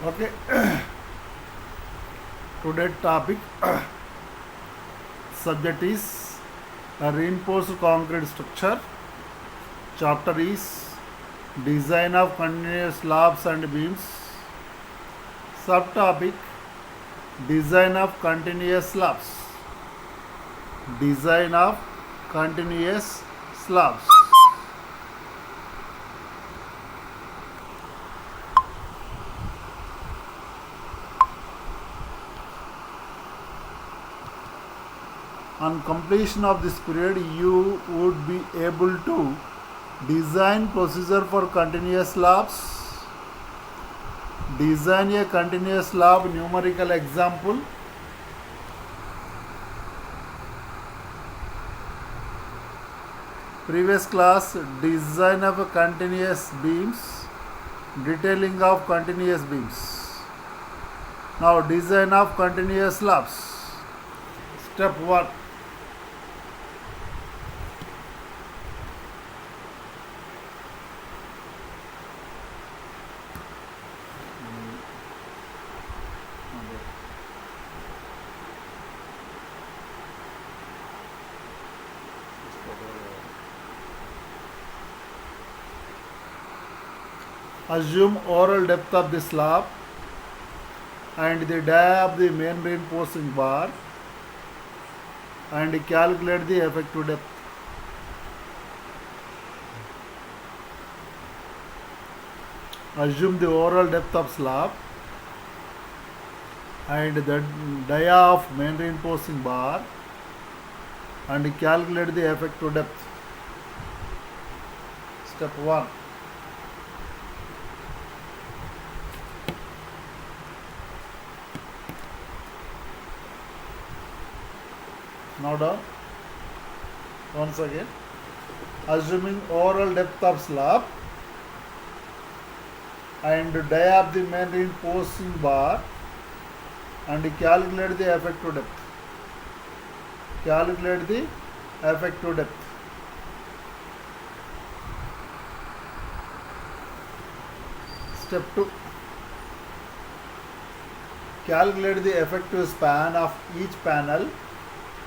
Okay, today topic subject is a reinforced concrete structure. Chapter is design of continuous slabs and beams. Subtopic design of continuous slabs. Design of continuous slabs. On completion of this period, you would be able to design procedure for continuous slabs, design a continuous slab numerical example, previous class design of a continuous beams, detailing of continuous beams. Now design of continuous slabs. Step 1. Assume overall depth of the slab and the dia of the main reinforcing bar and calculate the effective depth. Assume the overall depth of slab and the dia of main reinforcing bar and calculate the effective depth. Step 1. Now done. Once again, assuming overall depth of slab and dia of the main reinforcing bar and calculate the effective depth. Calculate the effective depth. Step 2. Calculate the effective span of each panel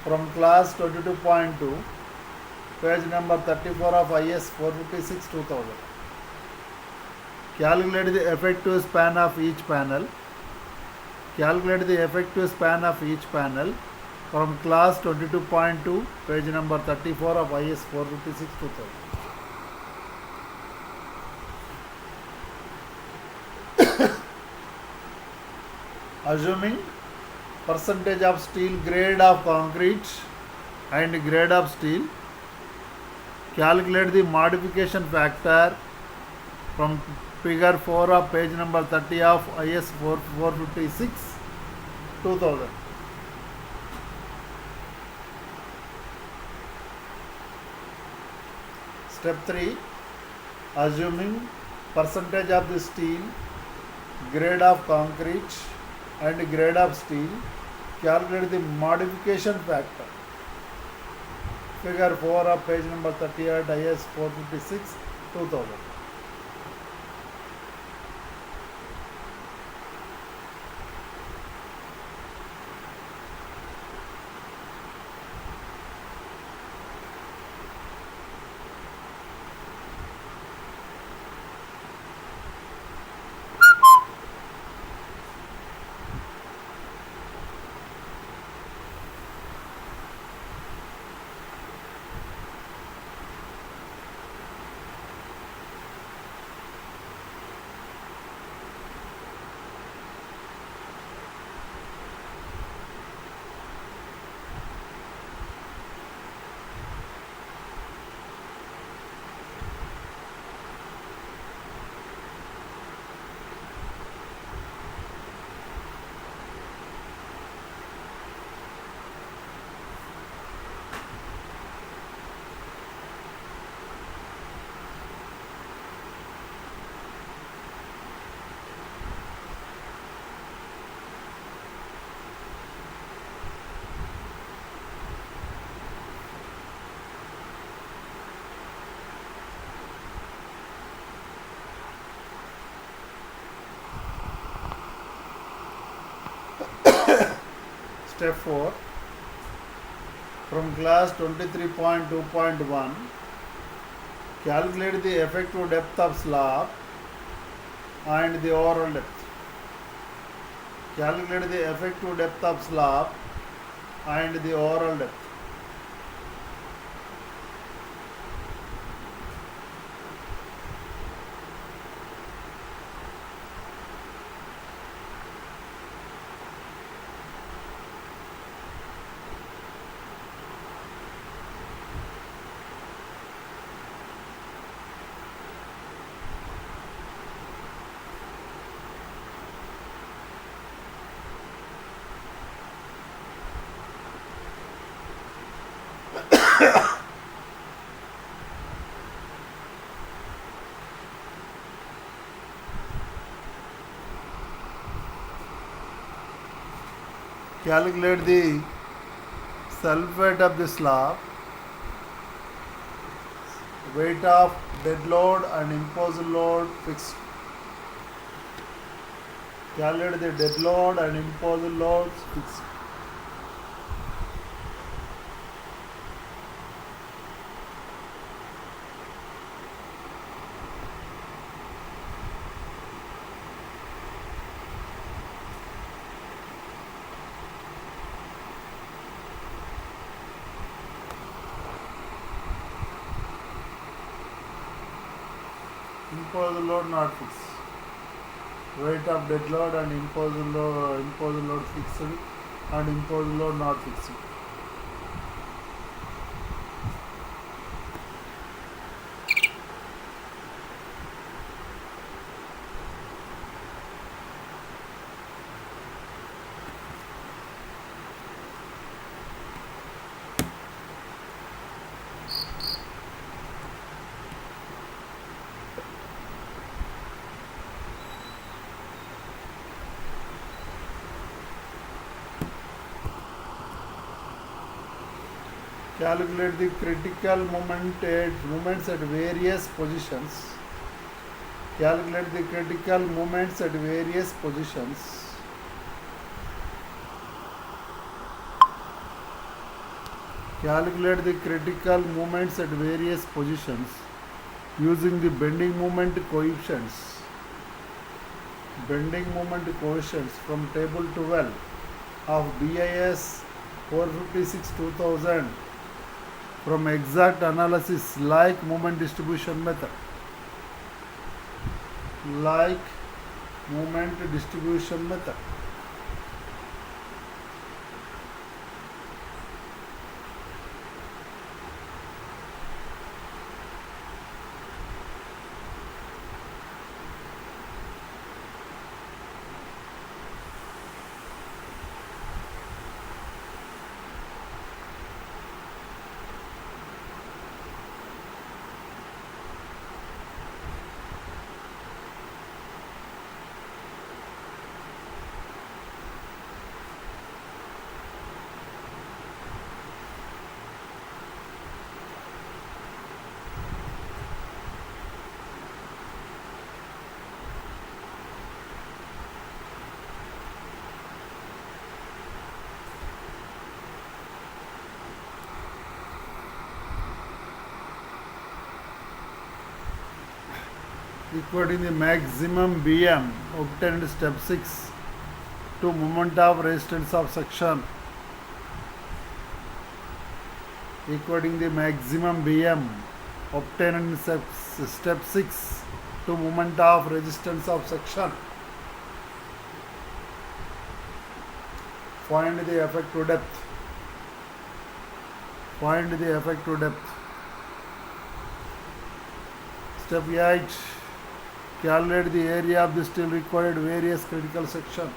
from class 22.2, page number 34 of IS 456-2000. Calculate the effective span of each panel. Calculate the effective span of each panel from class 22.2, page number 34 of IS 456-2000. Assuming percentage of steel grade of concrete and grade of steel, calculate the modification factor from figure 4 of page number 30 of IS 456-2000. Step 3. Assuming percentage of the steel grade of concrete and grade of steel, calculate the modification factor. Figure 4 of page number 38 IS 456-2000. Step 4. From class 23.2.1, calculate the effective depth of slab and the overall depth. Calculate the effective depth of slab and the overall depth. Calculate the self-weight of the slab, weight of dead load and imposed load fixed. Calculate the dead load and imposed loads fixed. Imposed load not fixed. Weight of dead load and imposed load fixed and imposed load not fixed. Calculate the critical moments at various positions. Calculate the critical moments at various positions. Calculate the critical moments at various positions using the bending moment coefficients. Bending moment coefficients from table 12 of BIS 456-2000 from exact analysis like moment distribution method. Like moment distribution method. Equating the maximum BM obtained in step 6 to moment of resistance of suction. Equating the maximum BM obtained in step 6 to moment of resistance of suction. Find the effective depth. Find the effective depth. Step 8. Calculate the area of the steel required various critical section.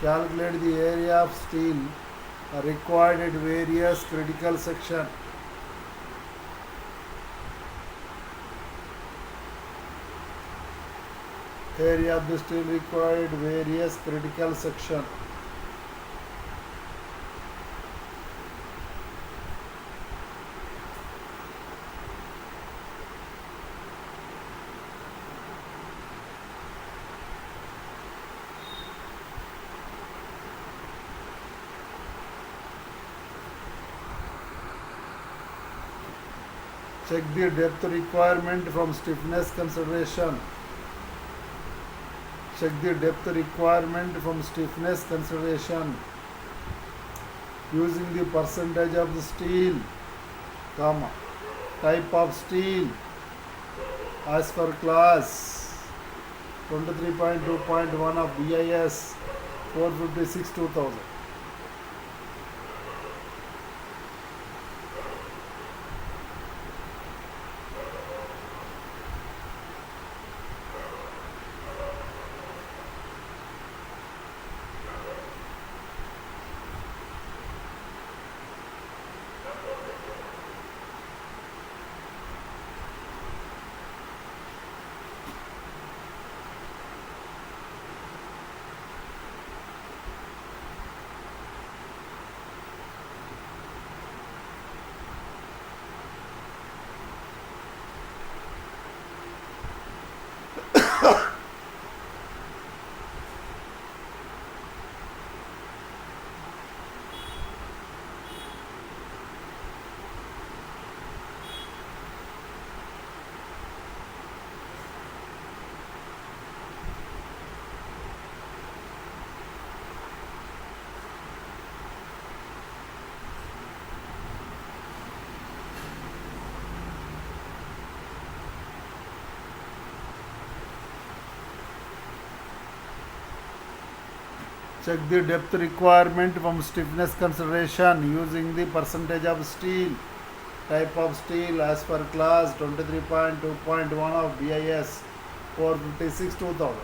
Calculate the area of steel required at various critical section. Area of the steel required various critical section. Check the depth requirement from stiffness consideration. Check the depth requirement from stiffness consideration using the percentage of the steel, comma, type of steel as per class 23.2.1 of BIS 456/2000. Check the depth requirement from stiffness consideration using the percentage of steel, type of steel as per class 23.2.1 of BIS 456/2000.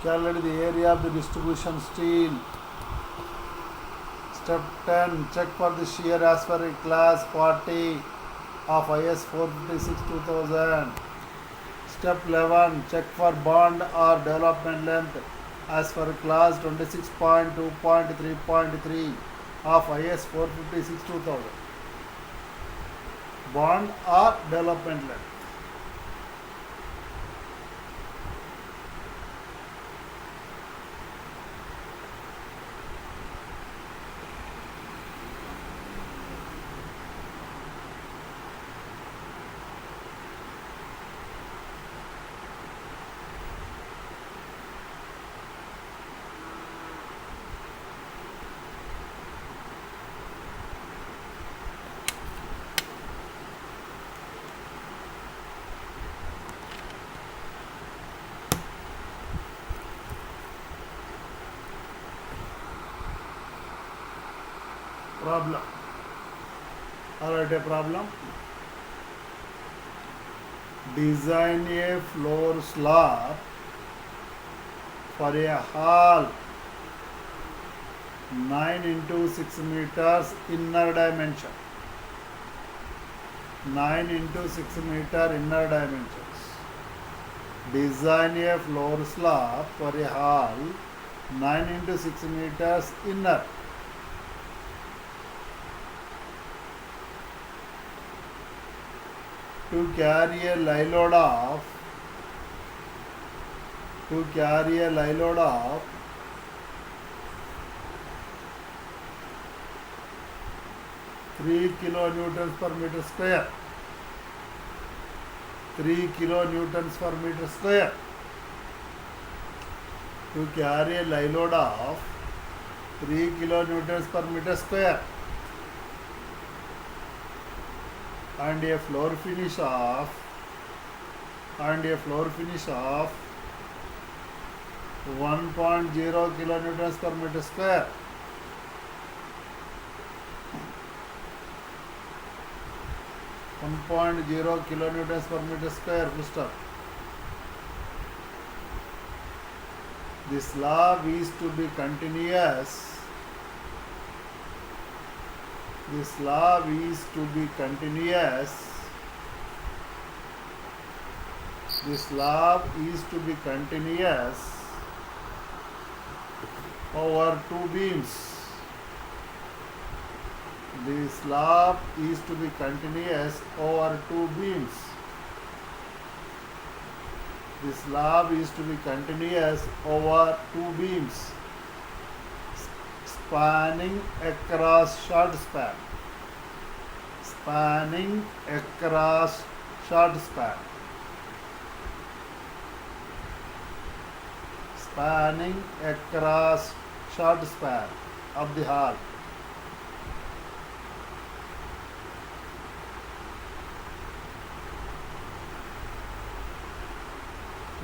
Calculate the area of the distribution steel. Step 10. Check for the shear as per class 40 of IS 456/2000. Step 11. Check for bond or development length as per class 26.2.3.3 of IS 456/2000. Bond or development length. Problem. Alright, a problem. Design a floor slab for a hall 9 into 6 meters inner dimension. 9 into 6 meter inner dimensions. Design a floor slab for a hall 9 into 6 meters inner. To carry a live load of 3 kilonewtons per meter square. 3 kilonewtons per meter square. To carry a live load of 3 kilonewtons per meter square. And a floor finish of 1.0 kilonewtons per meter square. kilonewtons per meter square. Full stop. The slab is to be continuous. The slab is to be continuous. The slab is to be continuous over two beams. The slab is to be continuous over two beams. The slab is to be continuous over two beams spanning across short span. Spanning across short span. Spanning across short span of the hall.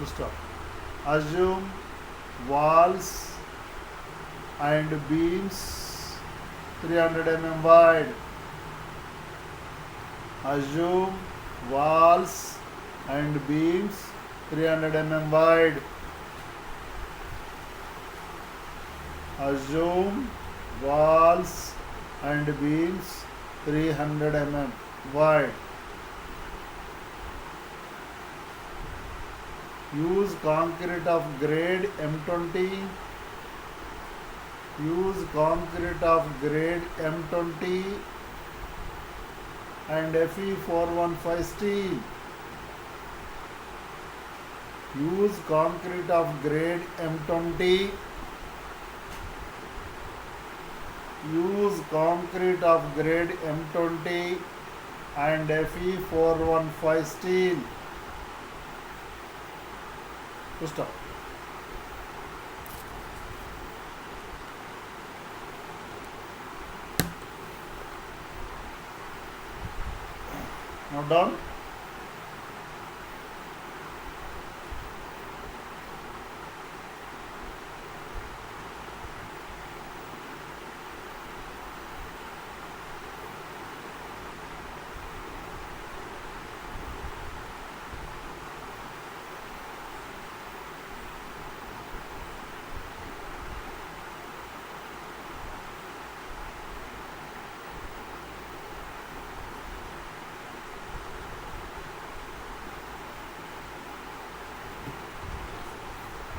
Stop. Assume walls and beams 300 mm wide. Assume walls and beams 300 mm wide. Assume walls and beams 300 mm wide. Use concrete of grade M20. Use concrete of grade M20 and Fe415 steel. Use concrete of grade M20. Use concrete of grade M20 and Fe415 steel. Stop. Now done.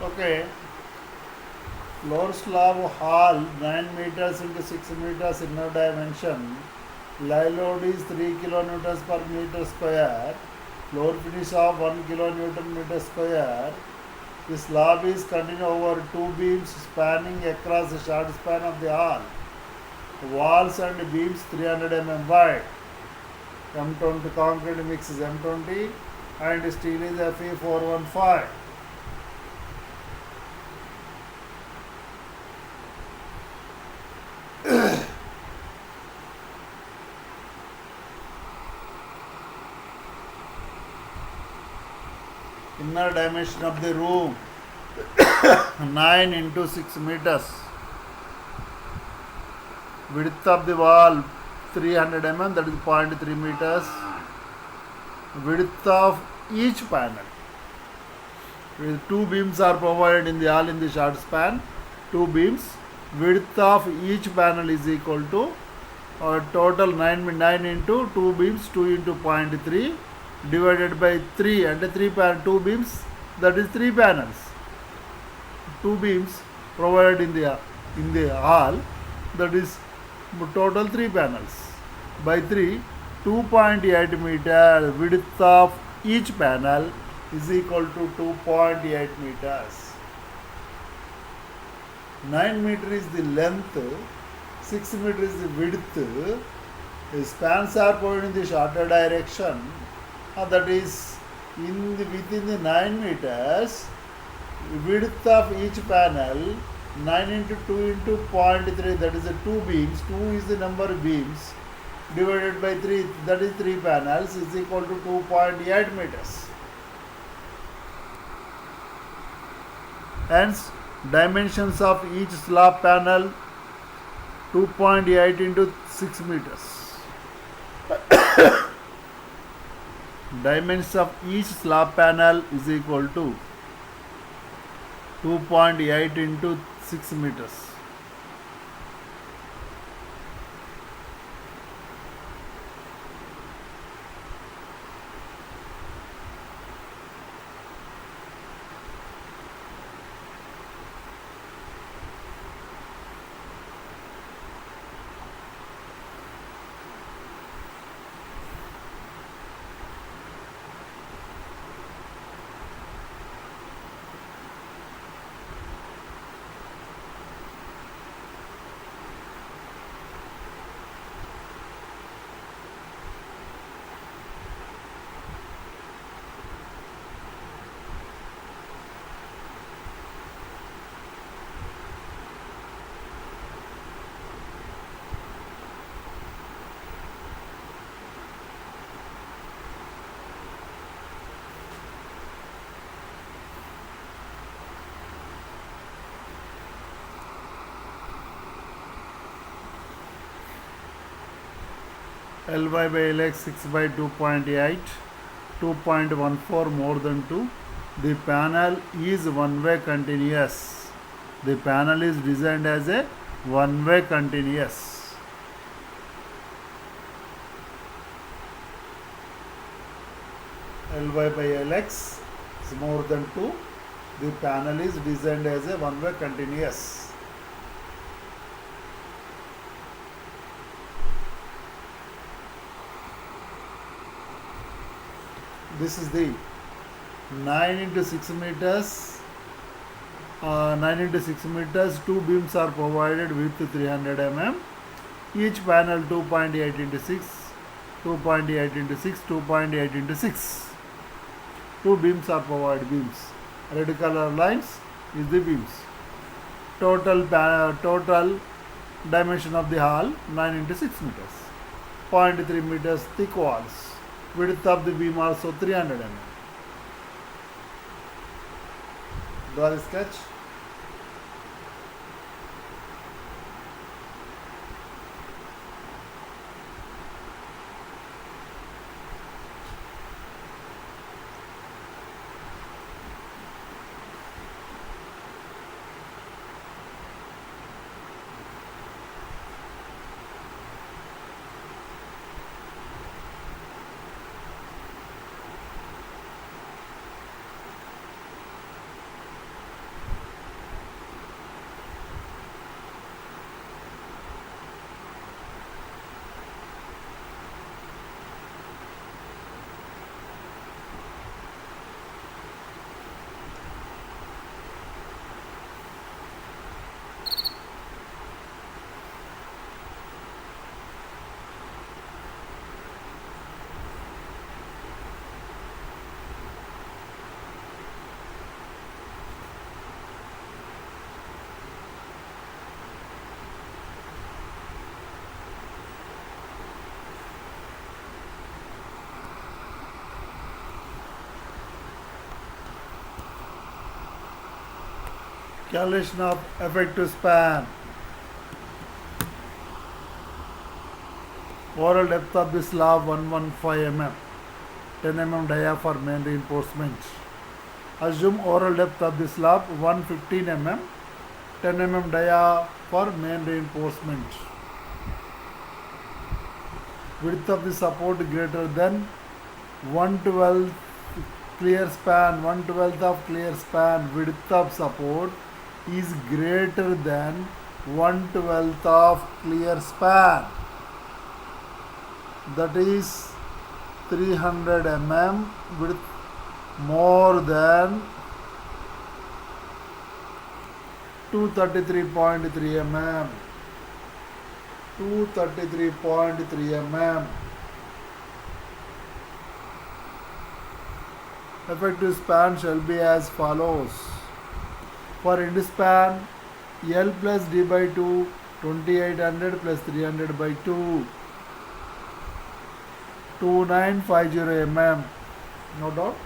Okay. Floor slab hall 9 meters into 6 meters inner dimension. Live load is 3 kilonewtons per meter square. Floor finish of 1 kilonewton meter square. The slab is continued over two beams spanning across the short span of the hall. Walls and beams 300 mm wide. M20 concrete mix is M20 and steel is Fe415. Inner dimension of the room 9 into 6 meters. Width of the wall 300 mm, that is 0.3 meters. Width of each panel. Two beams are provided in the hall in the short span. Two beams. Width of each panel is equal to total 9 into 2 beams 2 into 0.3 divided by 3 and 2 beams, that is 3 panels. 2 beams provided in the hall, that is total 3 panels by 3. 2.8 meter width of each panel is equal to 2.8 meters. 9 meter is the length, 6 meter is the width. The spans are pointing in the shorter direction. That is within the 9 meters, width of each panel 9 into 2 into 0.3, that is the 2 beams. 2 is the number of beams divided by 3, that is 3 panels, is equal to 2.8 meters. Hence, dimensions of each slab panel 2.8 into 6 meters. Dimensions of each slab panel is equal to 2.8 into 6 meters. Ly by Lx 6 by 2.8, 2.14 more than 2. The panel is one-way continuous. The panel is designed as a one-way continuous. Ly by Lx is more than 2. The panel is designed as a one-way continuous. This is the 9 into 6 meters. 9 into 6 meters. Two beams are provided with 300 mm. Each panel 2.8 into 6, 2.8 into 6, 2.8 into 6. Two beams are provided. Beams. Red color lines is the beams. Total dimension of the hall 9 into 6 meters. 0.3 meters thick walls. Width of the beam also 300 mm. Draw the sketch. Calculation of effective span. Overall depth of the slab 115 mm. 10 mm dia for main reinforcement. Assume overall depth of the slab 115 mm. 10 mm dia for main reinforcement. Width of the support greater than 1/12 clear span. 1/12 of clear span. Width of support is greater than 1/12 of clear span. That is 300 mm with more than 233.3 mm. 233.3 mm. Effective span shall be as follows. For end span, L plus D by 2, 2800 plus 300 by 2, 2950 mm. No doubt,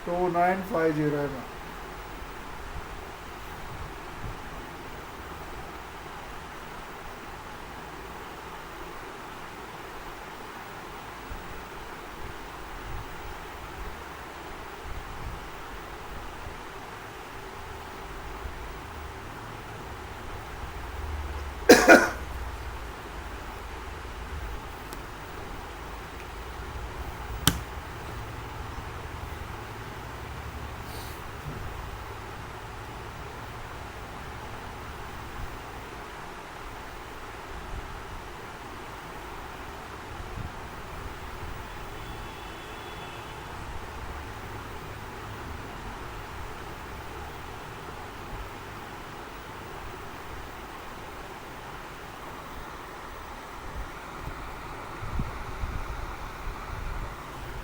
2950 mm.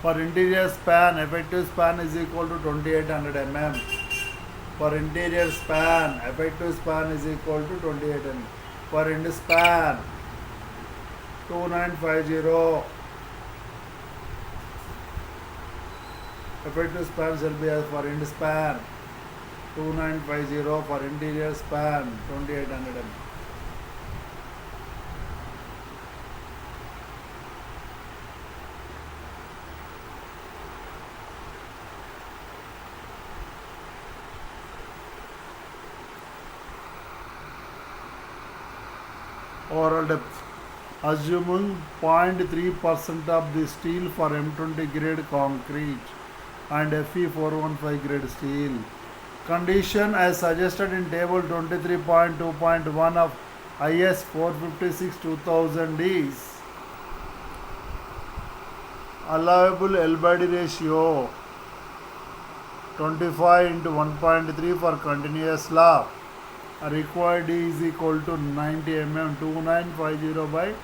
For interior span, effective span is equal to 2800 mm. For interior span, effective span is equal to 2800 mm. For end span, 2950. Effective span shall be as for end span, 2950. For interior span, 2800 mm. overall depth. Assuming 0.3% of the steel for M20 grade concrete and Fe415 grade steel. Condition as suggested in table 23.2.1 of IS 456-2000 is allowable L by D ratio 25 into 1.3 for continuous slab. Required D is equal to 90 mm 2950 by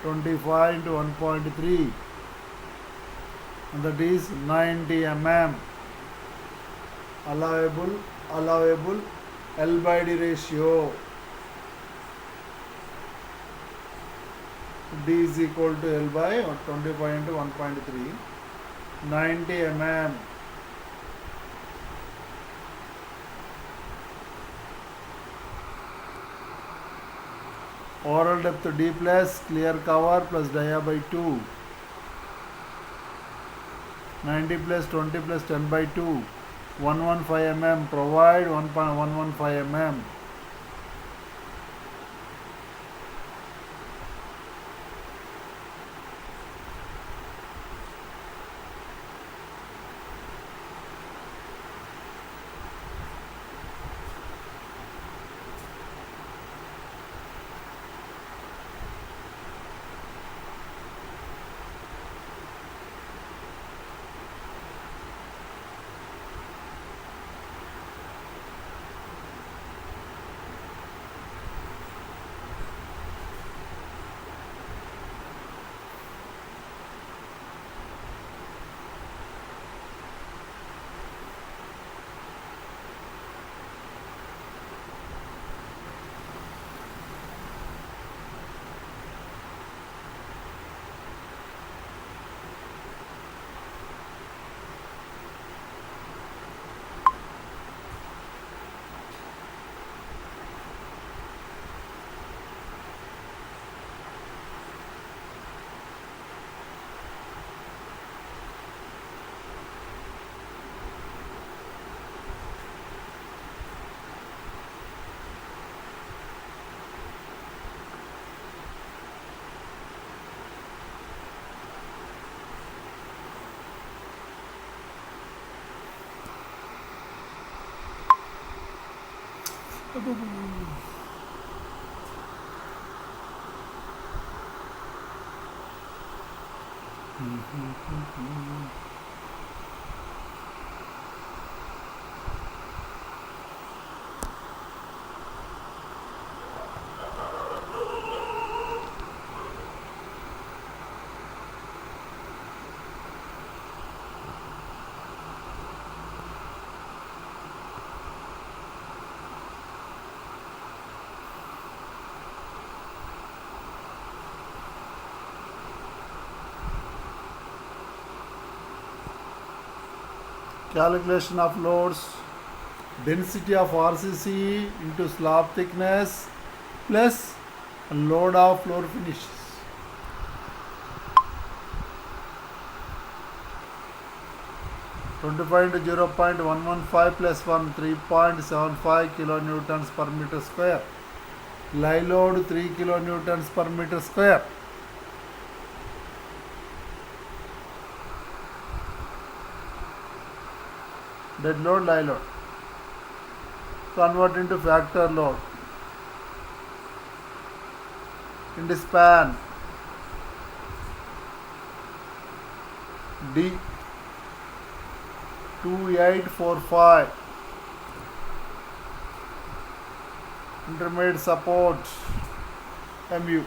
25 into 1.3, and that is 90 mm. Allowable L by D ratio D is equal to L by 25 into 1.3, 90 mm. Overall depth D plus clear cover plus dia by 2, 90 plus 20 plus 10 by 2, 115 mm. Provide 1.115 mm. Calculation of loads, density of RCC into slab thickness plus load of floor finishes. Twenty-five into 0.115 plus 1, 3.75 kilonewtons per meter square. Live load 3 kilonewtons per meter square. Dead load, live load. Convert into factor load. In the span D 2845. Intermediate support MU.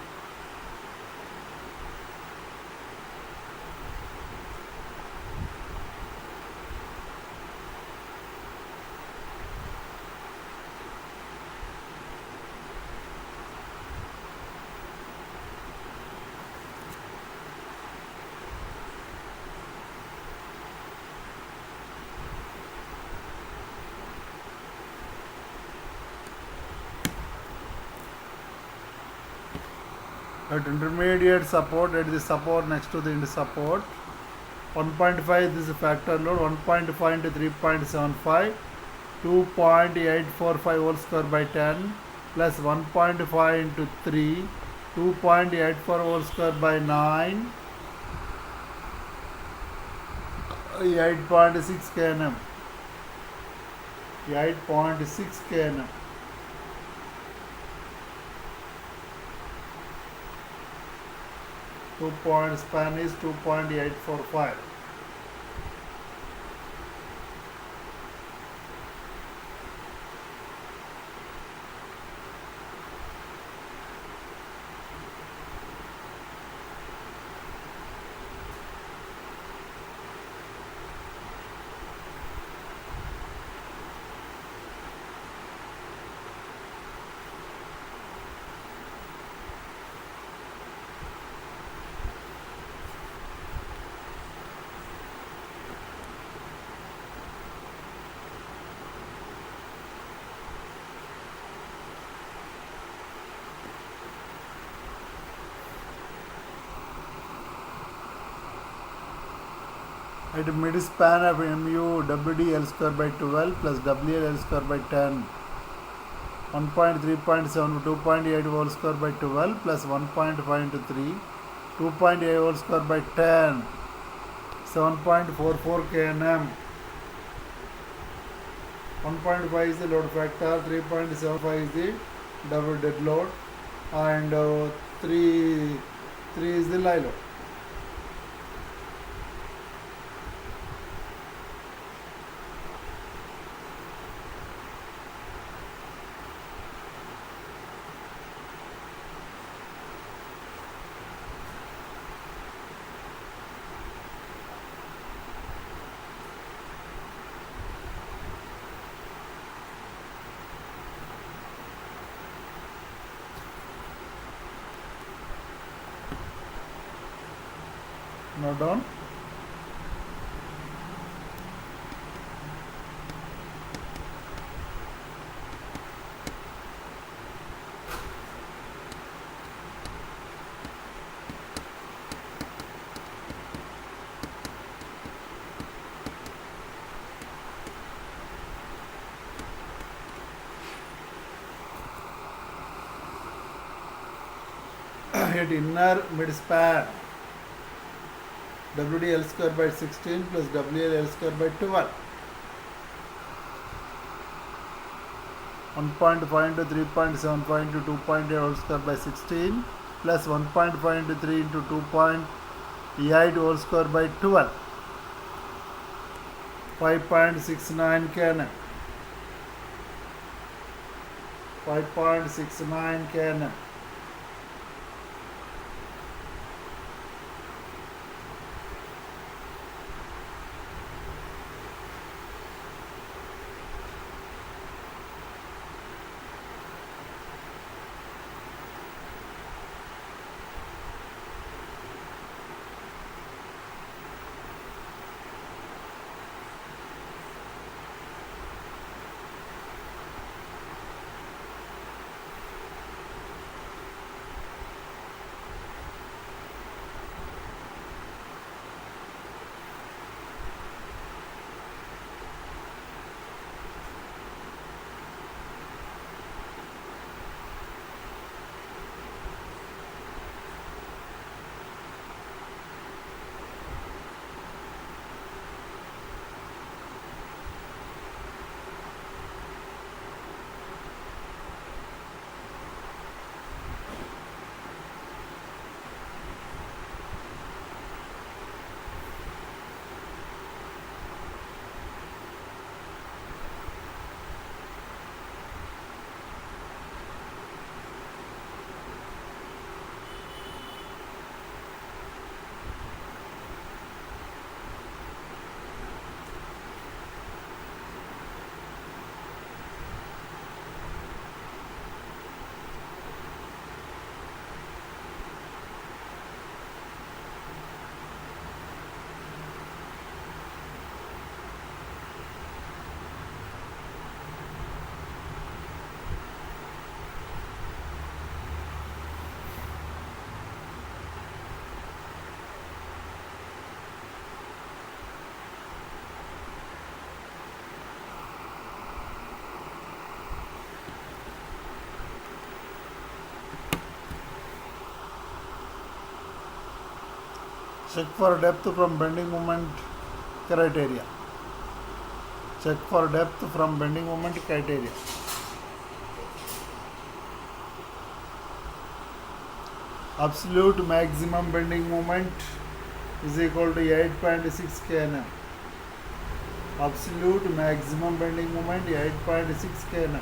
At intermediate support, at the support next to the end support, 1.5 this is factor load, 1.5 into 3.75, 2.845 whole square by 10 plus 1.5 into 3, 2.84 whole square by 9, 8.6 kNm. 8.6 kNm. Two-point span is 2.845. At mid span of mu WD L square by 12 plus WL L square by 10, 1.3.7 2.8 whole square by 12 plus 1.5 into 3, 2.8 whole square by 10, 7.44 kNm. 1.5 is the load factor, 3.75 is the double dead load, and 3 is the lie load. Note down. At inner midspan, WD L square by 16 plus WL L square by 12. 1.5 into 3.75 into 2.8 whole square by 16 plus 1.5 into 3 into 2.8 whole square by 12. 5.69 kNm. 5.69 kNm. Check for depth from bending moment criteria. Check for depth from bending moment criteria. Absolute maximum bending moment is equal to 8.6 kN. Absolute maximum bending moment 8.6 kN.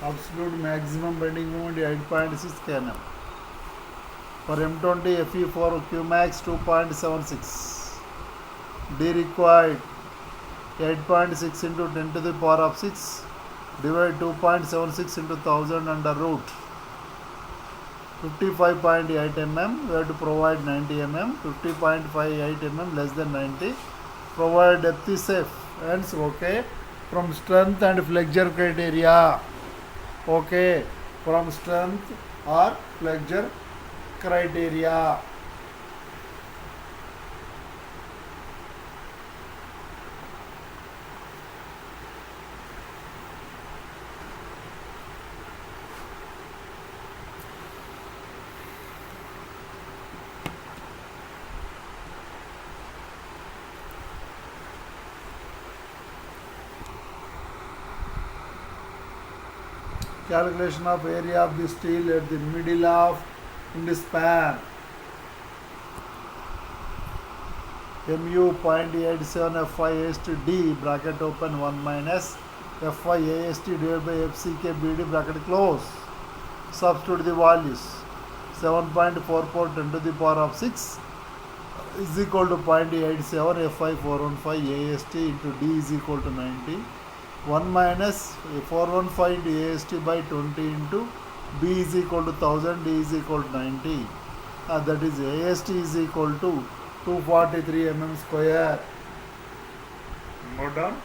Absolute maximum bending moment 8.6 kN. For M20 Fe4 Qmax 2.76. D required 8.6 into 10 to the power of 6 divide 2.76 into 1000 under root 55.8 mm. We have to provide 90 mm. 50.58 mm less than 90. Provide depth is safe. Hence okay. From strength and flexure criteria. Okay. From strength or flexure criteria. Calculation of area of the steel at the middle of in the span. Mu 0.87 Fy AST D bracket open 1 minus Fy AST divided by FCK BD bracket close. Substitute the values. 7.44 10 to the power of 6 is equal to 0.87 Fy 415 AST into D is equal to 90. 1 minus 415 into AST by 20 into B is equal to 1000, D is equal to 90. That is AST is equal to 243 mm square. Note down.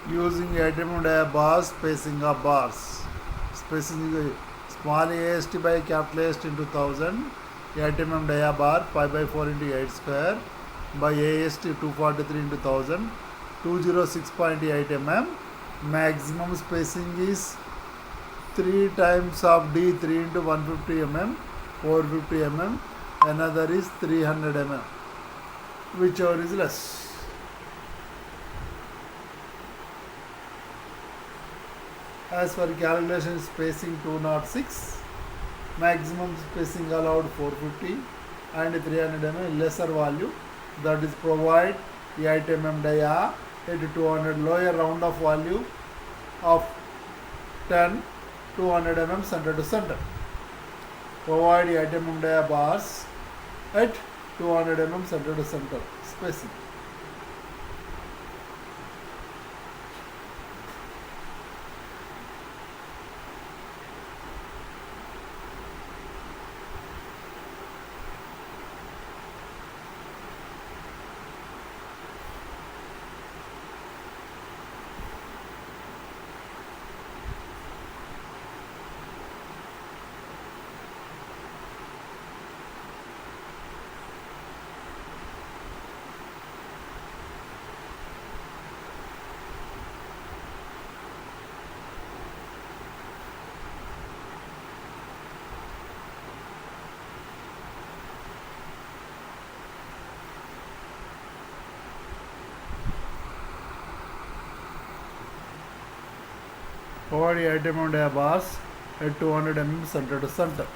Using atom dia bars, spacing of bars. Spacing small AST by capital AST into 1000. Atom dia bar 5 by 4 into 8 square by AST 243 into 1000. 206.8 mm. Maximum spacing is 3 times of D 3 into 150 mm. 450 mm. Another is 300 mm. Whichever is less. As for calculation spacing 206, maximum spacing allowed 450 and 300 mm lesser value, that is provide 8 mm dia at 200 lower round of value of 10 200 mm center to center. Provide 8 mm dia bars at 200 mm center to center spacing. Provide the item and dia bars at 200 mm center to center.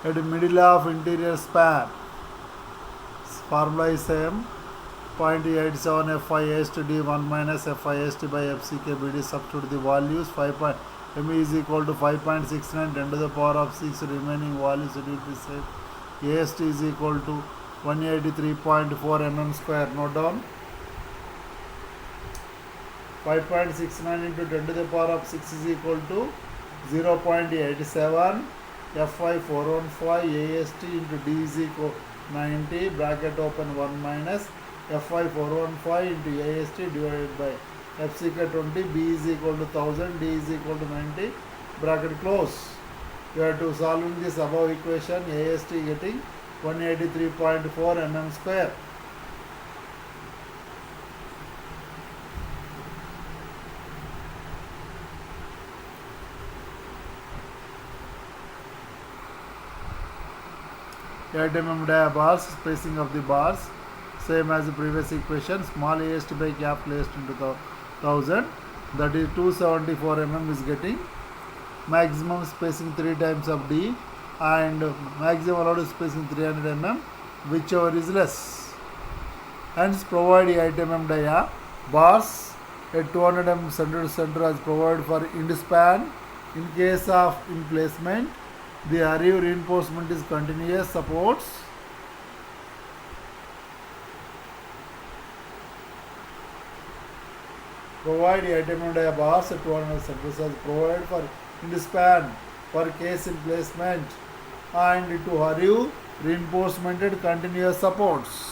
At the middle of interior span, formula is same. 0.87 FIST D1 minus FIST by FCK BD. Substitute the values. M is equal to 5.69 10 to the power of 6. Remaining values will be same. AST is equal to 183.4 mm square. Note down. 5.69 into 10 to the power of 6 is equal to 0.87. Fy 415 AST into D is equal 90 bracket open 1 minus Fy 415 into AST divided by FCK 20. B is equal to 1000, D is equal to 90 bracket close. You have to solve this above equation. AST getting 183.4 mm square. mm dia bars, spacing of the bars same as the previous equation. Small AST by capital AST into 1000, that is 274 mm is getting. Maximum spacing 3 times of D and maximum allowed spacing 300 mm, whichever is less. Hence provide the item dia bars at 200 mm center to center as provided for end span. In case of in placement, the arrive reinforcement is continuous supports. Provide the item dia bars at 200 cm as provided for end span per case in placement and to arrive reinforcemented continuous supports.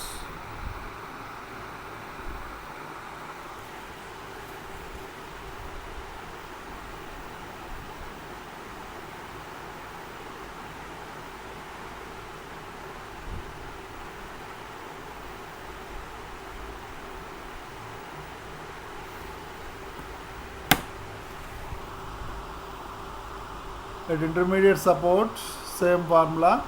At intermediate support, same formula.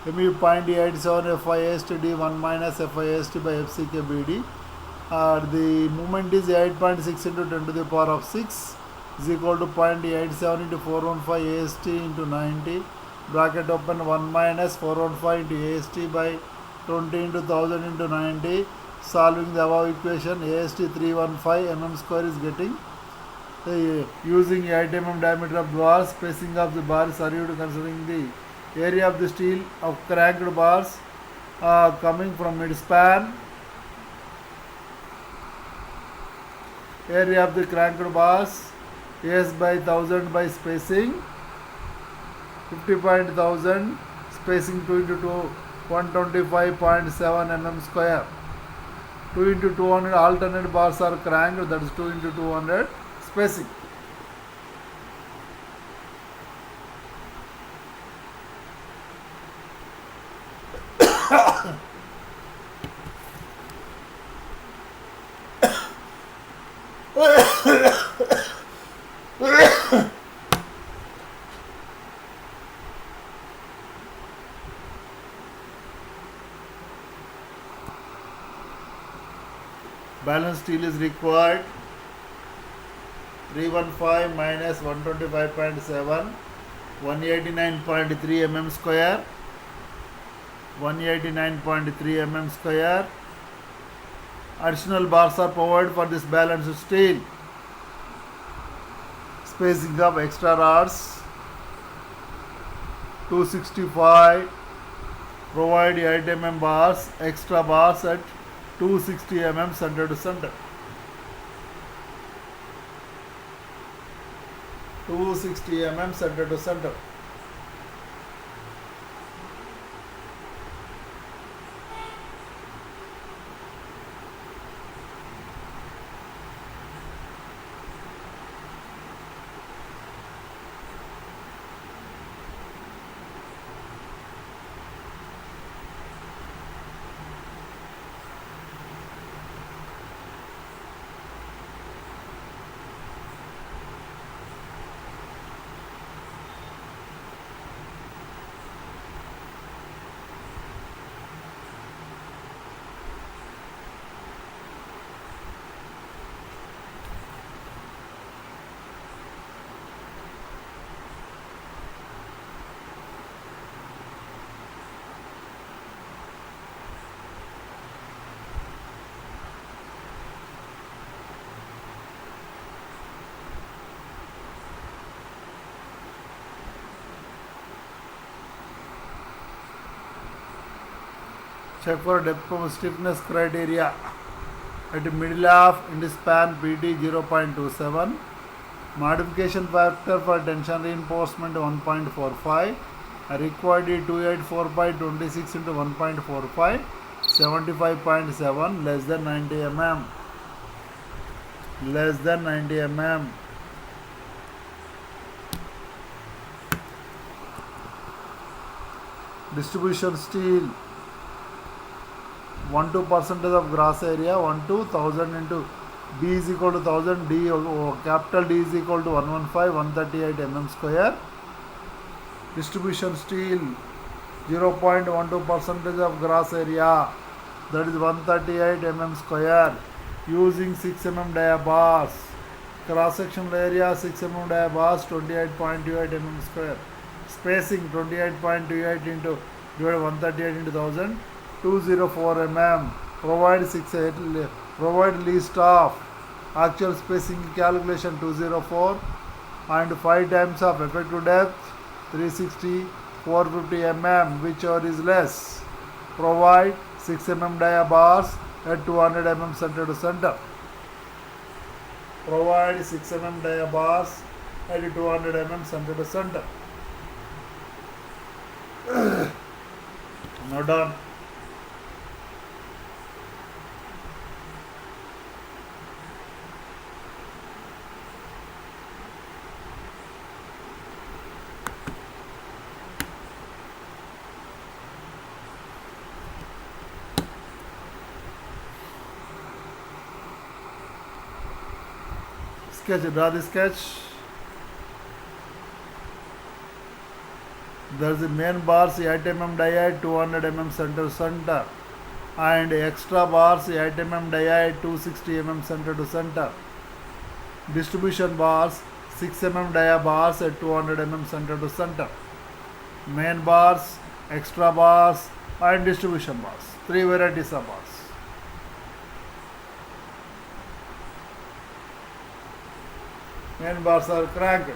Mu 0.87 FIST D1 minus FIST by FCK BD. The moment is 8.6 into 10 to the power of 6 is equal to 0.87 into 415 AST into 90 bracket open 1 minus 415 into AST by 20 into 1000 into 90. Solving the above equation, AST 315 mm square is getting. Using 8 mm diameter of bars, spacing of the bars arrived considering the area of the steel of cranked bars coming from mid span. Area of the cranked bars S by 1000 by spacing 50.1000 spacing 2 into 2 125.7 mm square. 2 into 200 alternate bars are cranked, that is 2 into 200 spacing. Balance steel is required. 315 minus 125.7 189.3 mm square. 189.3 mm square. Additional bars are provided for this balanced steel. Spacing of extra rods 265. Provide 8 mm bars, extra bars at 260 mm center to center. 260 mm center to center. Check for depth of stiffness criteria. At the middle of in the span PT 0.27. Modification factor for tension reinforcement 1.45. Required 284 by 26 into 1.45. 75.7 less than 90 mm. Less than 90 mm. Distribution steel 1-2% of gross area 1 to 1000 into D is equal to 1000 D capital D is equal to 115 138 mm square. Distribution steel 0.12% of gross area, that is 138 mm square, using 6 mm dia bars. Cross sectional area 6 mm dia bars 28.28 mm square. Spacing 28.28 into divided 138 into 1000 204 mm. Provide list of actual spacing calculation 204 and 5 times of effective depth 360 450 mm, whichever is less. Provide 6 mm dia bars at 200 mm center to center. Provide 6 mm dia bars at 200 mm center to center. Now done. Sketch, draw the sketch. There is the main bars 8 mm dia 200 mm center to center and extra bars 8 mm dia 260 mm center to center. Distribution bars 6 mm dia bars at 200 mm center to center. Main bars, extra bars and distribution bars. 3 varieties of bars. Main bars are cranked.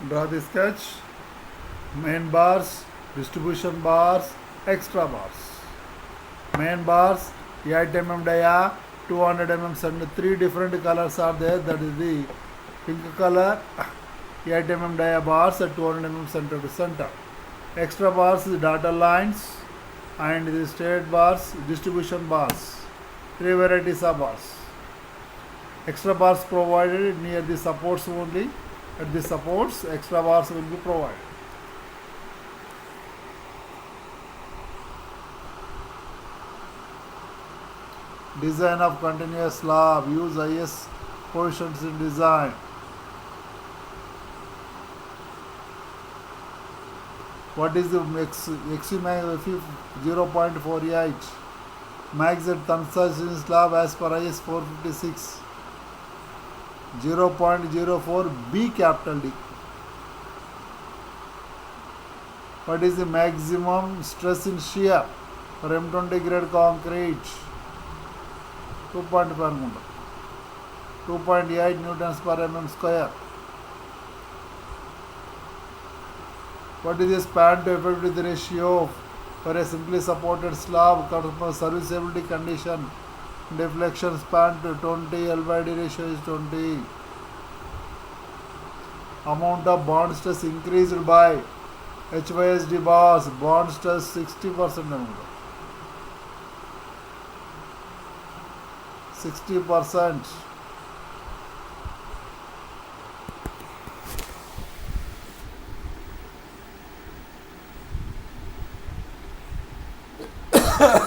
Draw the sketch. Main bars, distribution bars, extra bars. Main bars 8 mm dia 200 mm center. 3 different colors are there. That is the pink color 8 mm dia bars at 200 mm center to center. Extra bars is dotted lines and the straight bars distribution bars. 3 varieties of bars. Extra bars provided near the supports only. At the supports, extra bars will be provided. Design of continuous slab. Use IS coefficients in design. What is the XU max 0.48? Max at construction slab as per IS 456. 0.04 B capital D. What is the maximum stress in shear for M20 grade concrete? 2.5 2.8 newtons per mm square. What is the span to effective ratio for a simply supported slab serviceability condition? Deflection span to 20, L by D ratio is 20. Amount of bond stress increased by HYSD bars, bond stress 60%. 60%.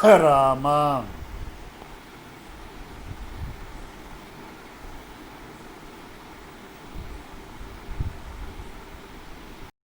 Rama.